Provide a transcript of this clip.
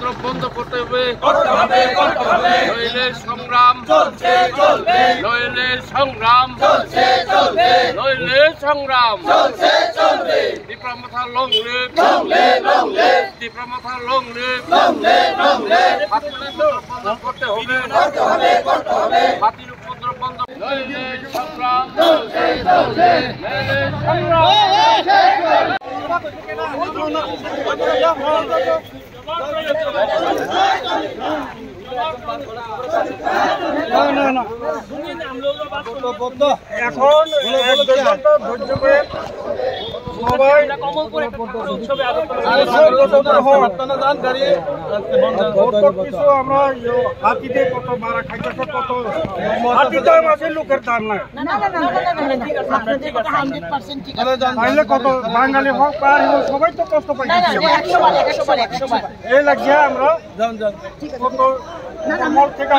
উপদ্রব বন্ধ করতে হবে, নইলে সংগ্রাম, নইলে সংগ্রাম, নইলে সংগ্রাম, দীপ্রমথা লং লিভ, দীপ্রমথা লং লিভ, হাতির উপদ্রব বন্ধ করতে হবে, হাতির উপদ্রব বন্ধ, নইলে সংগ্রাম, নইলে সংগ্রাম। এখন ধৈর্য করে সবাই কিছু আমরা হাতিতে কত মারা খাইতেছে, কত হাতিতে মাছের লোকের দাম নাই, তাইলে কত বাঙালি হোক পার হোক সবাই তো কষ্ট পাইতেছে। এই লাগিয়ে আমরা কত থেকে